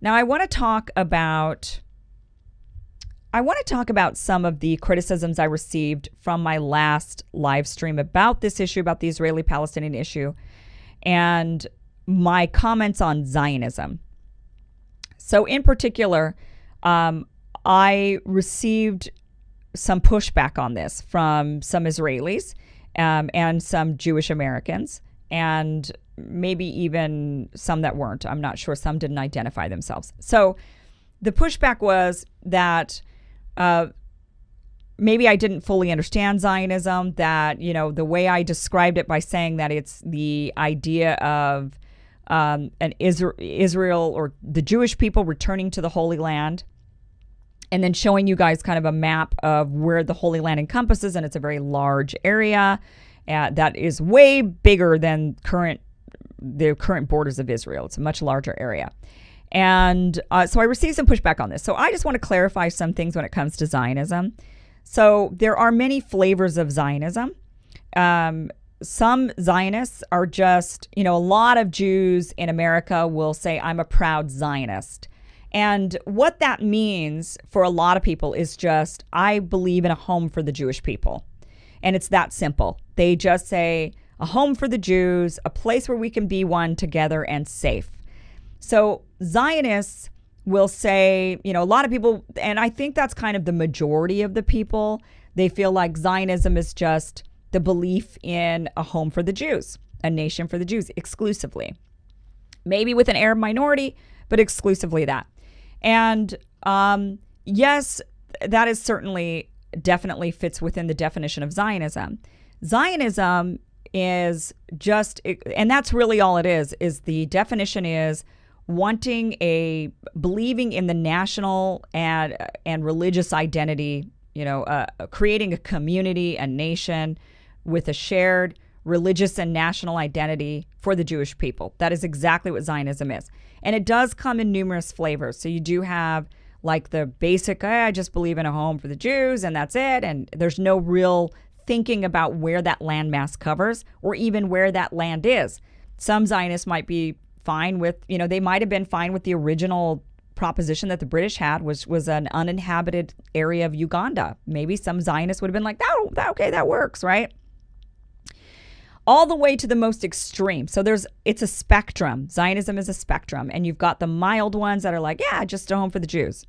Now, I want to talk about some of the criticisms I received from my last live stream about this issue, about the Israeli-Palestinian issue, and my comments on Zionism. So in particular, I received some pushback on this from some Israelis and some Jewish Americans, and maybe even some that weren't. I'm not sure. Some didn't identify themselves. So the pushback was that maybe I didn't fully understand Zionism, that, the way I described it by saying that it's the idea of an Israel or the Jewish people returning to the Holy Land, and then showing you guys kind of a map of where the Holy Land encompasses, and it's a very large area that is way bigger than the current borders of Israel. It's a much larger area. And so I received some pushback on this. So I just want to clarify some things when it comes to Zionism. So there are many flavors of Zionism. Some Zionists are just, a lot of Jews in America will say, I'm a proud Zionist. And what that means for a lot of people is just, I believe in a home for the Jewish people. And it's that simple. They just say, a home for the Jews, a place where we can be one together and safe. So Zionists will say, a lot of people, and I think that's kind of the majority of the people, they feel like Zionism is just the belief in a home for the Jews, a nation for the Jews exclusively. Maybe with an Arab minority, but exclusively that. And yes, that is definitely fits within the definition of Zionism. Zionism is just, and that's really all it is the definition is believing in the national and religious identity, creating a community, a nation with a shared religious and national identity for the Jewish people. That is exactly what Zionism is. And it does come in numerous flavors. So you do have like the basic, I just believe in a home for the Jews and that's it. And there's no real thinking about where that landmass covers or even where that land is. Some Zionists might be fine with, they might have been fine with the original proposition that the British had, was an uninhabited area of Uganda. Maybe some Zionists would have been like, okay, that works, right? All the way to the most extreme. So it's a spectrum. Zionism is a spectrum. And you've got the mild ones that are like, yeah, just a home for the Jews.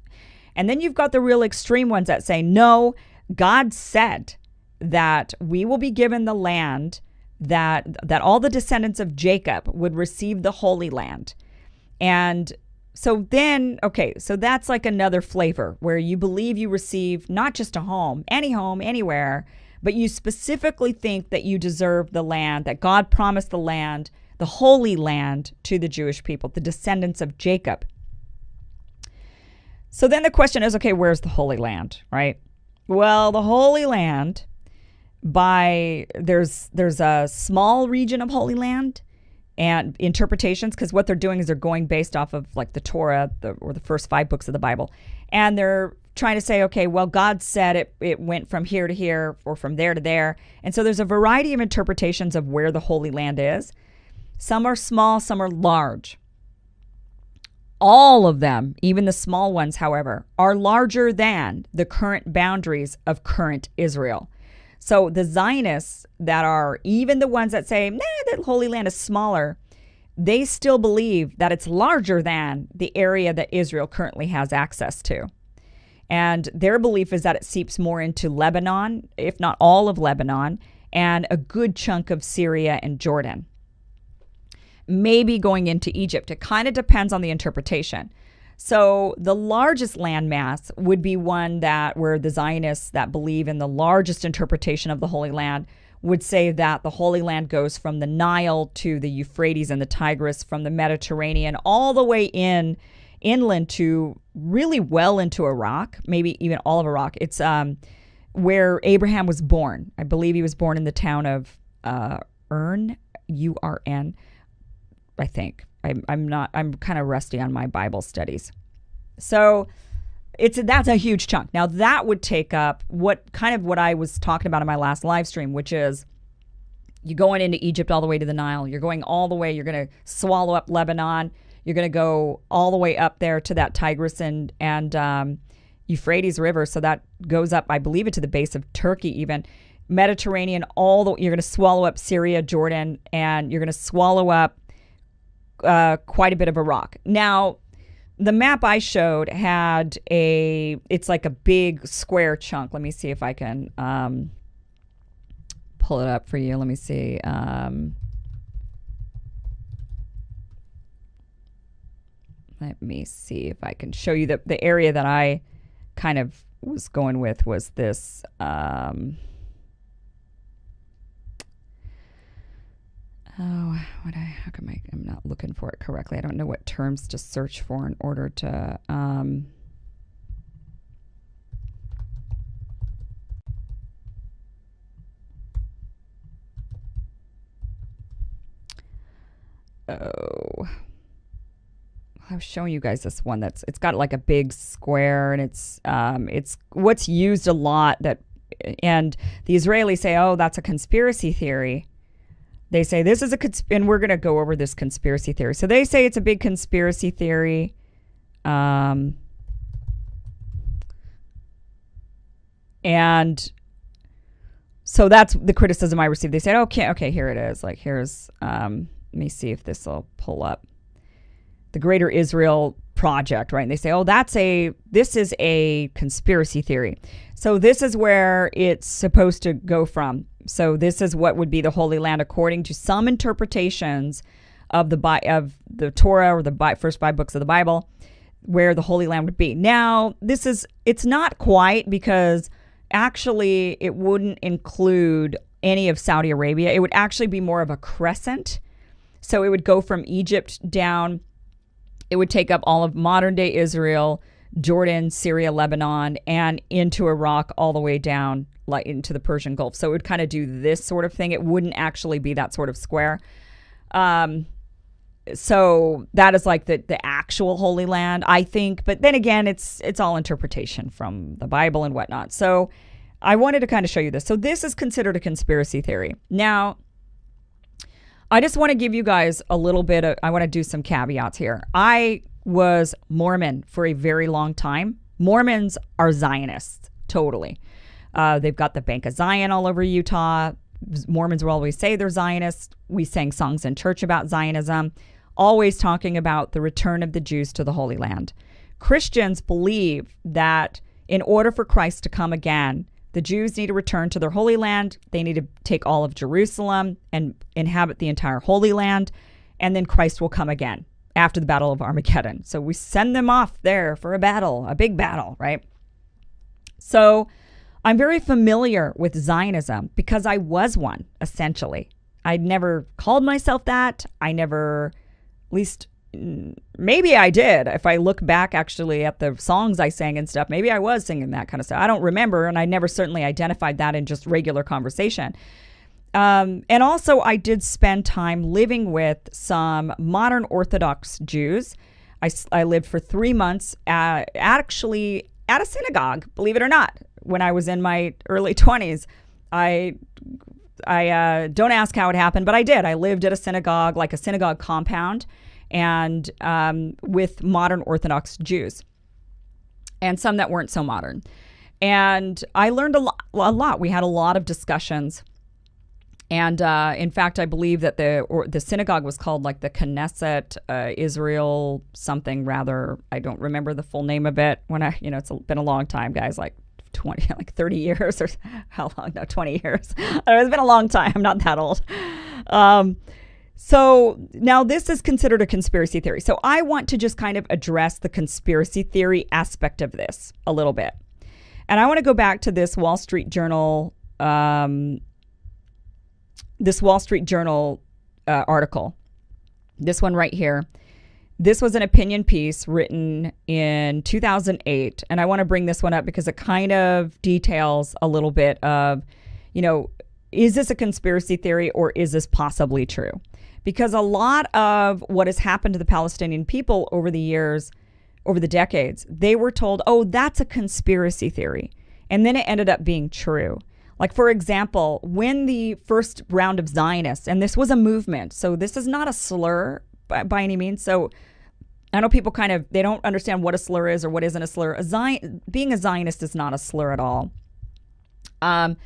And then you've got the real extreme ones that say, no, God said that we will be given the land, that all the descendants of Jacob would receive the Holy Land. And so then, okay, so that's like another flavor where you believe you receive not just a home, anywhere, but you specifically think that you deserve the land, that God promised the land, the Holy Land, to the Jewish people, the descendants of Jacob. So then the question is, okay, where's the Holy Land, right? Well, the Holy Land, there's a small region of Holy Land and interpretations, because what they're doing is they're going based off of like the Torah or the first 5 books of the Bible. And they're trying to say, okay, well, God said it went from here to here or from there to there. And so there's a variety of interpretations of where the Holy Land is. Some are small, some are large. All of them, even the small ones, however, are larger than the current boundaries of current Israel. So the Zionists that are, even the ones that say, the Holy Land is smaller, they still believe that it's larger than the area that Israel currently has access to. And their belief is that it seeps more into Lebanon, if not all of Lebanon, and a good chunk of Syria and Jordan. Maybe going into Egypt. It kind of depends on the interpretation. So the largest landmass would be one where the Zionists that believe in the largest interpretation of the Holy Land would say that the Holy Land goes from the Nile to the Euphrates and the Tigris, from the Mediterranean all the way inland to really well into Iraq, maybe even all of Iraq. It's where Abraham was born. I believe he was born in the town of Urn, U-R-N, I think. I'm kind of rusty on my Bible studies. So that's a huge chunk. Now that would take up what I was talking about in my last live stream, which is you going into Egypt all the way to the Nile. You're going all the way. You're going to swallow up Lebanon. You're going to go all the way up there to that Tigris and Euphrates River. So that goes up, I believe, it to the base of Turkey even. Mediterranean, you're going to swallow up Syria, Jordan, and you're going to swallow up quite a bit of Iraq. Now, the map I showed had it's like a big square chunk. Let me see if I can pull it up for you. Let me see. Let me see if I can show you the area that I kind of was going with was this. How come I'm not looking for it correctly? I don't know what terms to search for in order to. I was showing you guys this one it's got like a big square, and it's what's used a lot and the Israelis say, oh, that's a conspiracy theory. They say this is and we're going to go over this conspiracy theory. So they say it's a big conspiracy theory. And so that's the criticism I received. They said, okay, here it is. Like, here's, let me see if this will pull up. The Greater Israel Project, right? And they say, oh, this is a conspiracy theory. So this is where it's supposed to go from. So this is what would be the Holy Land according to some interpretations of the Torah or the first 5 books of the Bible, where the Holy Land would be. Now, it's not quite, because actually it wouldn't include any of Saudi Arabia. It would actually be more of a crescent. So it would go from Egypt down. It would take up all of modern day Israel, Jordan, Syria, Lebanon, and into Iraq all the way down like into the Persian Gulf. So it would kind of do this sort of thing. It wouldn't actually be that sort of square. So that is like the actual Holy Land, I think. But then again, it's all interpretation from the Bible and whatnot. So I wanted to kind of show you this. So this is considered a conspiracy theory. Now, I just want to give you guys a little bit I want to do some caveats here. I was Mormon for a very long time. Mormons are Zionists, totally. They've got the Bank of Zion all over Utah. Mormons will always say they're Zionists. We sang songs in church about Zionism, always talking about the return of the Jews to the Holy Land. Christians believe that in order for Christ to come again, the Jews need to return to their Holy Land. They need to take all of Jerusalem and inhabit the entire Holy Land, and then Christ will come again after the Battle of Armageddon. So we send them off there for a battle, a big battle, right? So I'm very familiar with Zionism because I was one, essentially. I'd never called myself that. I never, at least maybe I did. If I look back actually at the songs I sang and stuff, maybe I was singing that kind of stuff. I don't remember, and I never certainly identified that in just regular conversation. And also I did spend time living with some modern Orthodox Jews. I lived for 3 months actually at a synagogue, believe it or not, when I was in my early 20s. I don't ask how it happened, but I did. I lived at a synagogue, like a synagogue compound, and with modern Orthodox Jews, and some that weren't so modern. And I learned a lot. We had a lot of discussions. And in fact, I believe that the synagogue was called like the Knesset Israel something rather. I don't remember the full name of it. It's been a long time, guys, like 30 years or how long? No, 20 years. It's been a long time. I'm not that old. So now this is considered a conspiracy theory. So I want to just kind of address the conspiracy theory aspect of this a little bit. And I want to go back to this Wall Street Journal article, this one right here. This was an opinion piece written in 2008. And I want to bring this one up because it kind of details a little bit of, is this a conspiracy theory or is this possibly true? Because a lot of what has happened to the Palestinian people over the years, over the decades, they were told, oh, that's a conspiracy theory. And then it ended up being true. Like, for example, when the first round of Zionists, and this was a movement, so this is not a slur by any means. So I know people they don't understand what a slur is or what isn't a slur. Being a Zionist is not a slur at all. And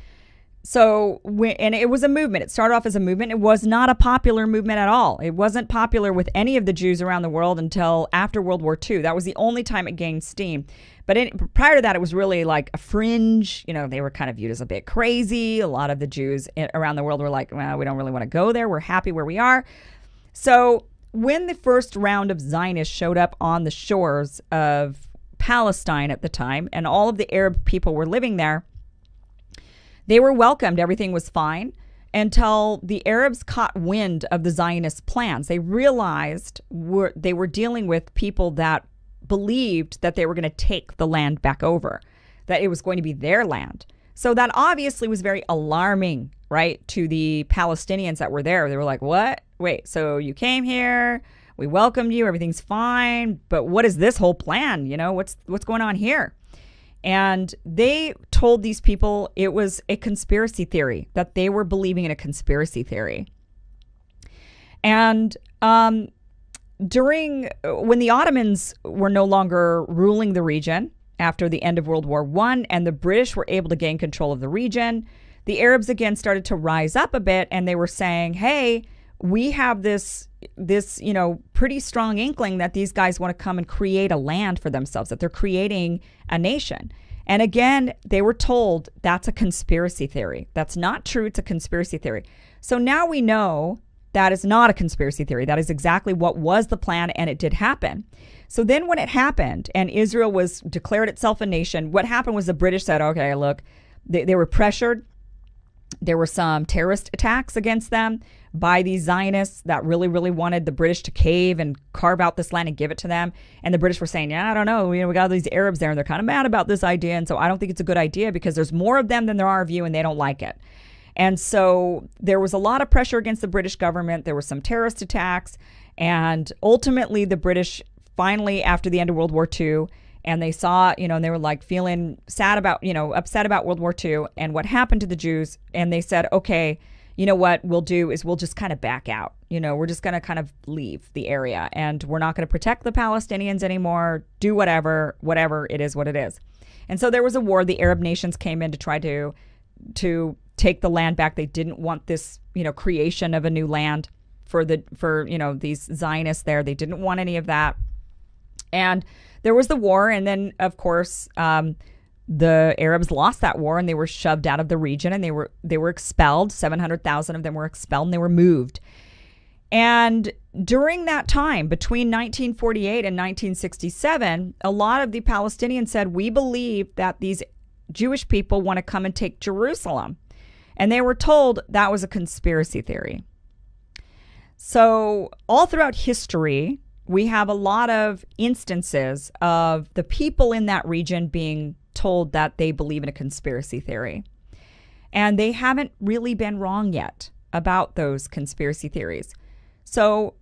it was a movement. It started off as a movement. It was not a popular movement at all. It wasn't popular with any of the Jews around the world until after World War II. That was the only time it gained steam. But prior to that, it was really like a fringe. They were kind of viewed as a bit crazy. A lot of the Jews around the world were like, well, we don't really want to go there. We're happy where we are. So when the first round of Zionists showed up on the shores of Palestine at the time, and all of the Arab people were living there, they were welcomed. Everything was fine until the Arabs caught wind of the Zionist plans. They realized they were dealing with people that believed that they were going to take the land back over, that it was going to be their land. So that obviously was very alarming, right, to the Palestinians that were there. They were like, what? Wait, so you came here, we welcomed you, everything's fine, but what is this whole plan? What's going on here? And they told these people it was a conspiracy theory, that they were believing in a conspiracy theory. And when the Ottomans were no longer ruling the region after the end of World War I, and the British were able to gain control of the region, the Arabs again started to rise up a bit, and they were saying, hey, we have this pretty strong inkling that these guys want to come and create a land for themselves, that they're creating a nation. And again, they were told that's a conspiracy theory. That's not true. It's a conspiracy theory. So now we know that is not a conspiracy theory. That is exactly what was the plan, and it did happen. So then when it happened and Israel was declared itself a nation, what happened was the British said, okay, look, they were pressured. There were some terrorist attacks against them by these Zionists that really, really wanted the British to cave and carve out this land and give it to them. And the British were saying, yeah, I don't know. We got all these Arabs there, and they're kind of mad about this idea. And so I don't think it's a good idea because there's more of them than there are of you, and they don't like it. And so there was a lot of pressure against the British government. There were some terrorist attacks. And ultimately, the British finally, after the end of World War II, and they saw, and they were like feeling sad about, upset about World War II and what happened to the Jews. And they said, okay, what we'll do is we'll just kind of back out. We're just going to kind of leave the area, and we're not going to protect the Palestinians anymore. Do whatever it is what it is. And so there was a war. The Arab nations came in to try to take the land back. They didn't want this, creation of a new land for these Zionists there. They didn't want any of that. And there was the war, and then, of course, the Arabs lost that war, and they were shoved out of the region, and they were expelled. 700,000 of them were expelled, and they were moved. And during that time, between 1948 and 1967, a lot of the Palestinians said, we believe that these Jewish people want to come and take Jerusalem. And they were told that was a conspiracy theory. So all throughout history, we have a lot of instances of the people in that region being told that they believe in a conspiracy theory. And they haven't really been wrong yet about those conspiracy theories. So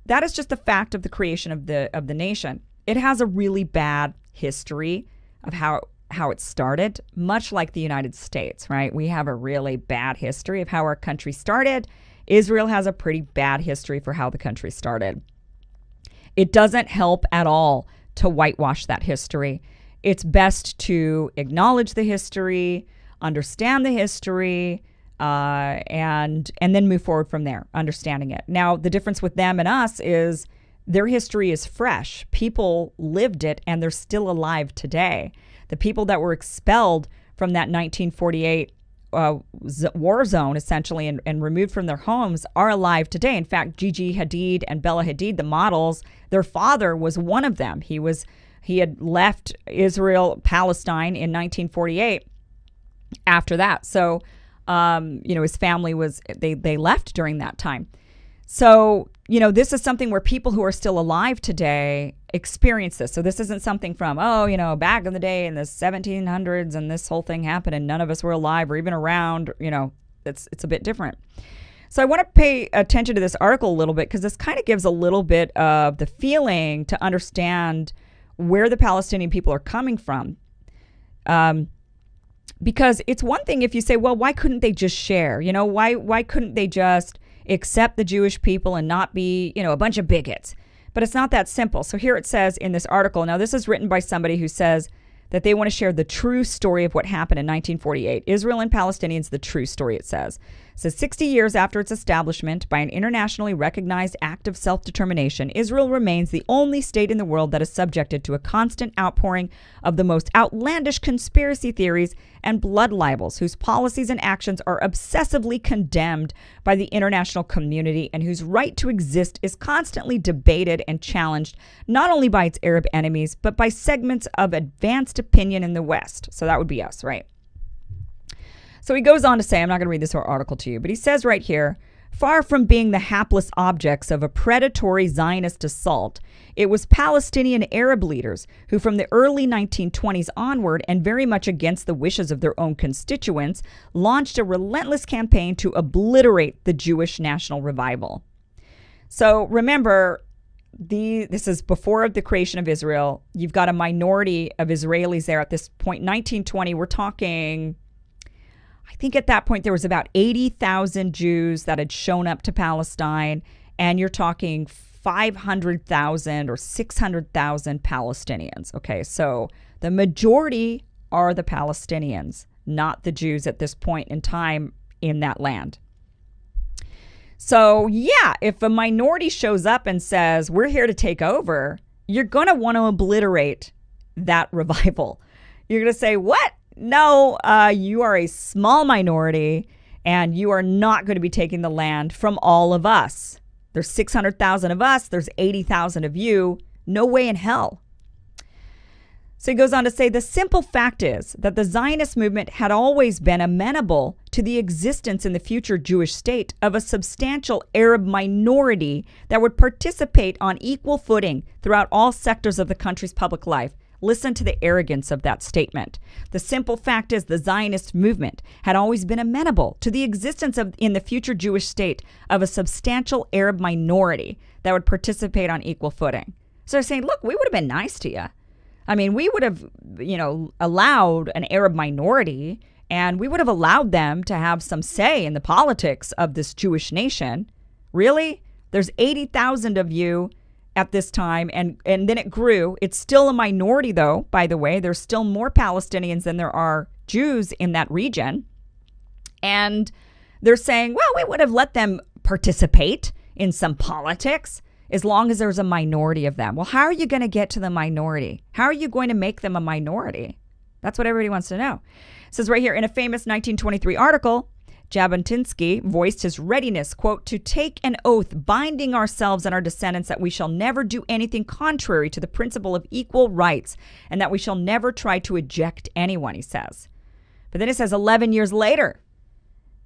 that is just the fact of the creation of the nation. It has a really bad history of how it started, much like the United States, right? We have a really bad history of how our country started. Israel has a pretty bad history for how the country started. It doesn't help at all to whitewash that history. It's best to acknowledge the history, understand the history, and then move forward from there, understanding it. Now, the difference with them and us is their history is fresh. People lived it, and they're still alive today. The people that were expelled from that 1948 war zone, essentially, and removed from their homes are alive today. In fact, Gigi Hadid and Bella Hadid, the models, their father was one of them. He had left Israel, Palestine in 1948 after that. So, his family they left during that time. So, this is something where people who are still alive today experience this. So this isn't something from, back in the day in the 1700s and this whole thing happened and none of us were alive or even around. It's a bit different. So I want to pay attention to this article a little bit because this kind of gives a little bit of the feeling to understand where the Palestinian people are coming from. Because it's one thing if you say, well, why couldn't they just share? Why couldn't they just accept the Jewish people and not be, a bunch of bigots? But it's not that simple. So here it says in this article, now this is written by somebody who says that they want to share the true story of what happened in 1948. Israel and Palestinians, the true story, it says. It says 60 years after its establishment by an internationally recognized act of self-determination, Israel remains the only state in the world that is subjected to a constant outpouring of the most outlandish conspiracy theories and blood libels, whose policies and actions are obsessively condemned by the international community, and whose right to exist is constantly debated and challenged, not only by its Arab enemies, but by segments of advanced opinion in the West. So that would be us, right? So he goes on to say, I'm not going to read this whole article to you, but he says right here, far from being the hapless objects of a predatory Zionist assault, it was Palestinian Arab leaders who, from the early 1920s onward, and very much against the wishes of their own constituents, launched a relentless campaign to obliterate the Jewish national revival. So remember, this is before the creation of Israel. You've got a minority of Israelis there at this point. 1920, we're talking, I think at that point there was about 80,000 Jews that had shown up to Palestine, and you're talking 500,000 or 600,000 Palestinians. Okay, so the majority are the Palestinians, not the Jews at this point in time in that land. So yeah, if a minority shows up and says, we're here to take over, you're going to want to obliterate that revival. You're going to say, what? No, you are a small minority, and you are not going to be taking the land from all of us. There's 600,000 of us. There's 80,000 of you. No way in hell. So he goes on to say, the simple fact is that the Zionist movement had always been amenable to the existence in the future Jewish state of a substantial Arab minority that would participate on equal footing throughout all sectors of the country's public life. Listen to the arrogance of that statement. The simple fact is the Zionist movement had always been amenable to the existence of, in the future Jewish state, of a substantial Arab minority that would participate on equal footing. So they're saying, look, we would have been nice to you. I mean, we would have, allowed an Arab minority, and we would have allowed them to have some say in the politics of this Jewish nation. Really? There's 80,000 of you at this time, and then it grew. It's still a minority, though, by the way. There's still more Palestinians than there are Jews in that region. And they're saying, well, we would have let them participate in some politics as long as there's a minority of them. Well, how are you going to get to the minority? How are you going to make them a minority? That's what everybody wants to know. It says right here, in a famous 1923 article, Jabotinsky voiced his readiness, quote, to take an oath binding ourselves and our descendants that we shall never do anything contrary to the principle of equal rights, and that we shall never try to eject anyone, he says. But then it says 11 years later,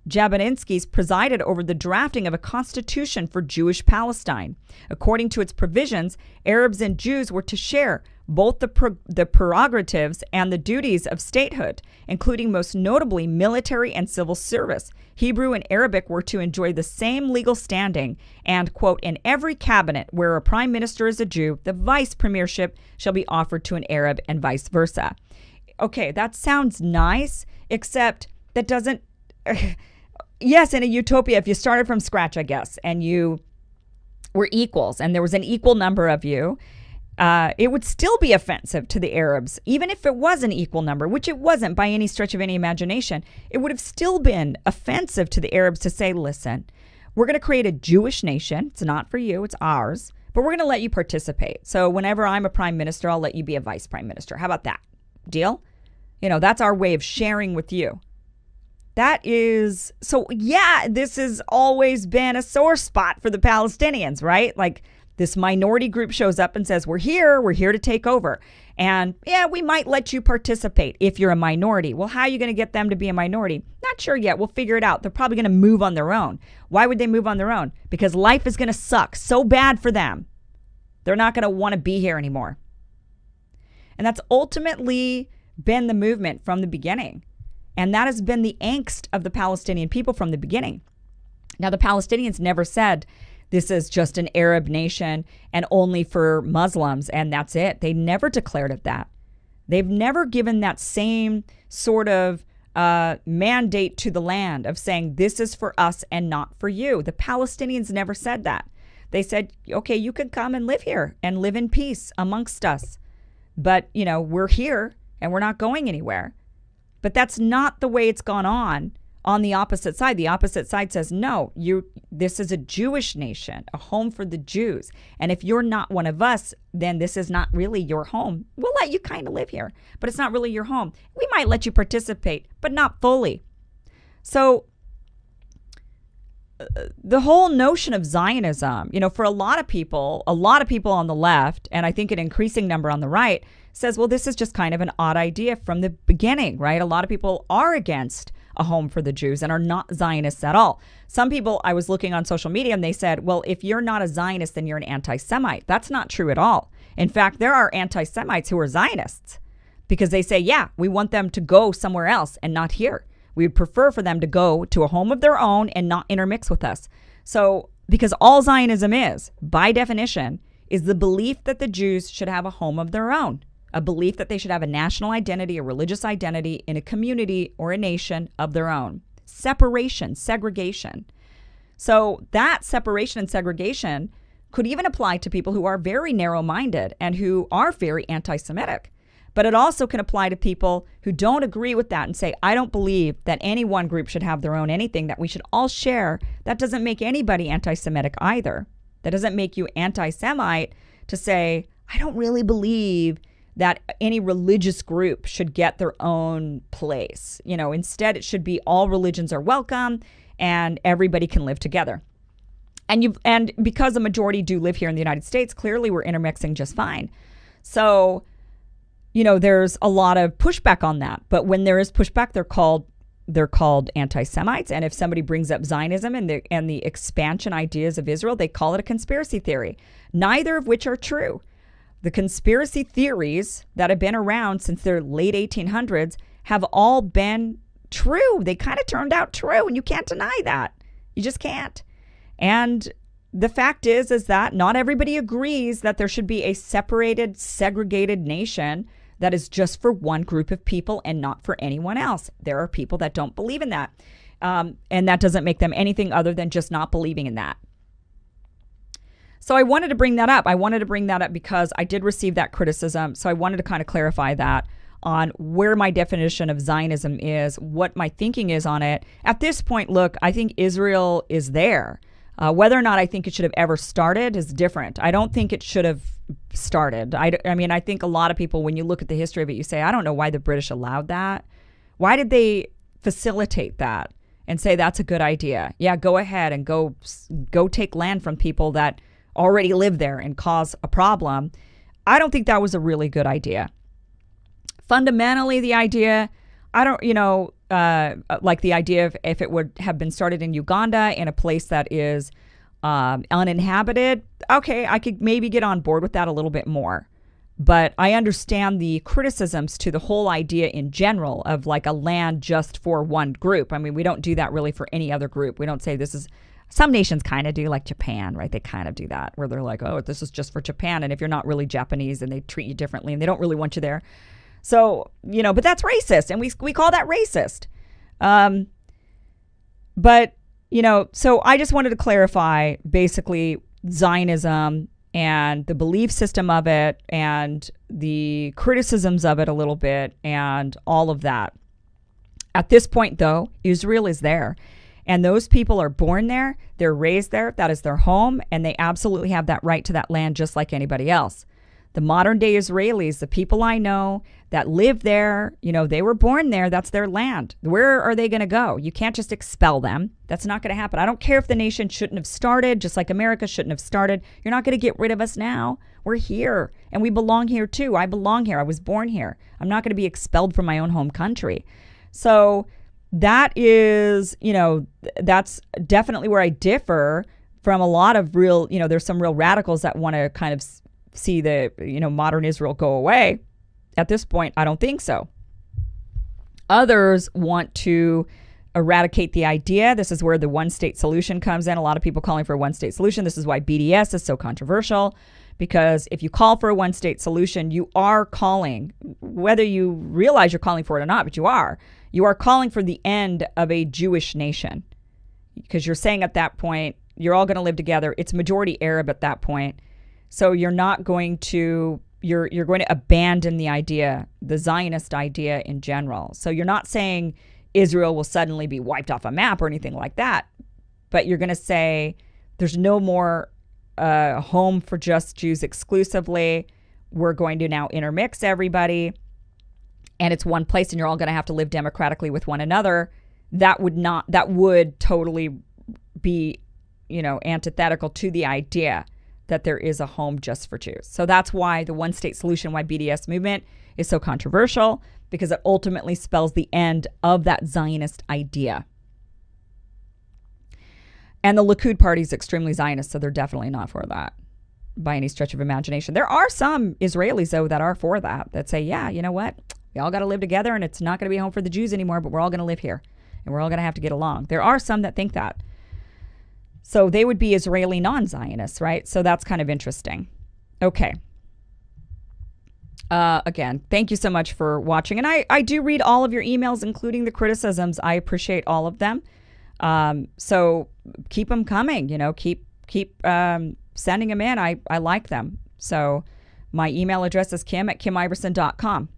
Jabotinsky presided over the drafting of a constitution for Jewish Palestine. According to its provisions, Arabs and Jews were to share both the prerogatives and the duties of statehood, including most notably military and civil service. Hebrew and Arabic were to enjoy the same legal standing, and, quote, in every cabinet where a prime minister is a Jew, the vice premiership shall be offered to an Arab, and vice versa. Okay, that sounds nice, except that doesn't... Yes, in a utopia, if you started from scratch, I guess, and you were equals, and there was an equal number of you, it would still be offensive to the Arabs, even if it was an equal number, which it wasn't by any stretch of any imagination. It would have still been offensive to the Arabs to say, listen, we're going to create a Jewish nation. It's not for you, it's ours, but we're going to let you participate. So whenever I'm a prime minister, I'll let you be a vice prime minister. How about that? Deal? That's our way of sharing with you. That is, so yeah, this has always been a sore spot for the Palestinians, right? Like this minority group shows up and says, we're here to take over. And yeah, we might let you participate if you're a minority. Well, how are you going to get them to be a minority? Not sure yet. We'll figure it out. They're probably going to move on their own. Why would they move on their own? Because life is going to suck so bad for them. They're not going to want to be here anymore. And that's ultimately been the movement from the beginning. And that has been the angst of the Palestinian people from the beginning. Now, the Palestinians never said this is just an Arab nation and only for Muslims, and that's it. They never declared it that. They've never given that same sort of mandate to the land of saying this is for us and not for you. The Palestinians never said that. They said, okay, you can come and live here and live in peace amongst us. But, we're here and we're not going anywhere. But that's not the way it's gone on the opposite side. The opposite side says, no, this is a Jewish nation, a home for the Jews. And if you're not one of us, then this is not really your home. We'll let you kind of live here, but it's not really your home. We might let you participate, but not fully. So the whole notion of Zionism, for a lot of people on the left, and I think an increasing number on the right, says, well, this is just kind of an odd idea from the beginning, right? A lot of people are against a home for the Jews and are not Zionists at all. Some people, I was looking on social media and they said, well, if you're not a Zionist, then you're an anti-Semite. That's not true at all. In fact, there are anti-Semites who are Zionists because they say, yeah, we want them to go somewhere else and not here. We would prefer for them to go to a home of their own and not intermix with us. So, because all Zionism is, by definition, is the belief that the Jews should have a home of their own. A belief that they should have a national identity, a religious identity in a community or a nation of their own. Separation, segregation. So that separation and segregation could even apply to people who are very narrow-minded and who are very anti-Semitic. But it also can apply to people who don't agree with that and say, I don't believe that any one group should have their own anything, that we should all share. That doesn't make anybody anti-Semitic either. That doesn't make you anti-Semite to say, I don't really believe that any religious group should get their own place. Instead, it should be all religions are welcome and everybody can live together. And because a majority do live here in the United States, clearly we're intermixing just fine. So, there's a lot of pushback on that. But when there is pushback, they're called anti-Semites. And if somebody brings up Zionism and the expansion ideas of Israel, they call it a conspiracy theory, neither of which are true. The conspiracy theories that have been around since the late 1800s have all been true. They kind of turned out true, and you can't deny that. You just can't. And the fact is that not everybody agrees that there should be a separated, segregated nation that is just for one group of people and not for anyone else. There are people that don't believe in that. And that doesn't make them anything other than just not believing in that. So I wanted to bring that up. I wanted to bring that up because I did receive that criticism. So I wanted to kind of clarify that on where my definition of Zionism is, what my thinking is on it. At this point, look, I think Israel is there. Whether or not I think it should have ever started is different. I don't think it should have started. I mean, I think a lot of people, when you look at the history of it, you say, I don't know why the British allowed that. Why did they facilitate that and say that's a good idea? Yeah, go ahead and go take land from people that already live there and cause a problem. I don't think that was a really good idea. Fundamentally, the idea, like the idea of if it would have been started in Uganda, in a place that is uninhabited, okay, I could maybe get on board with that a little bit more. But I understand the criticisms to the whole idea in general of like a land just for one group. I mean, we don't do that really for any other group. We don't say this is, some nations kind of do, like Japan, right? They kind of do that where they're like, oh, this is just for Japan. And if you're not really Japanese, then they treat you differently and they don't really want you there. So, but that's racist. And we call that racist. But, so I just wanted to clarify basically Zionism and the belief system of it and the criticisms of it a little bit and all of that. At this point, though, Israel is there. And those people are born there, they're raised there, that is their home, and they absolutely have that right to that land just like anybody else. The modern day Israelis, the people I know that live there, they were born there, that's their land. Where are they going to go? You can't just expel them. That's not going to happen. I don't care if the nation shouldn't have started, just like America shouldn't have started. You're not going to get rid of us now. We're here, and we belong here too. I belong here. I was born here. I'm not going to be expelled from my own home country. So that is, that's definitely where I differ from a lot of real, there's some real radicals that want to kind of see the, modern Israel go away. At this point, I don't think so. Others want to eradicate the idea. This is where the one-state solution comes in. A lot of people calling for a one-state solution. This is why BDS is so controversial, because if you call for a one-state solution, you are calling, whether you realize you're calling for it or not, but you are calling for the end of a Jewish nation, because you're saying at that point, you're all going to live together. It's majority Arab at that point. So you're not going to, you're going to abandon the idea, the Zionist idea in general. So you're not saying Israel will suddenly be wiped off a map or anything like that. But you're going to say there's no more home for just Jews exclusively. We're going to now intermix everybody. And it's one place and you're all going to have to live democratically with one another. That would totally be, antithetical to the idea that there is a home just for Jews. So that's why the one-state solution, why BDS movement is so controversial, because it ultimately spells the end of that Zionist idea. And the Likud party is extremely Zionist, so they're definitely not for that by any stretch of imagination. There are some Israelis, though, that are for that say, yeah, you know what? We all got to live together, and it's not going to be a home for the Jews anymore, but we're all going to live here, and we're all going to have to get along. There are some that think that. So they would be Israeli non-Zionists, right? So that's kind of interesting. Okay. Again, thank you so much for watching. And I do read all of your emails, including the criticisms. I appreciate all of them. So keep them coming, keep sending them in. I like them. So my email address is kim@kimiverson.com.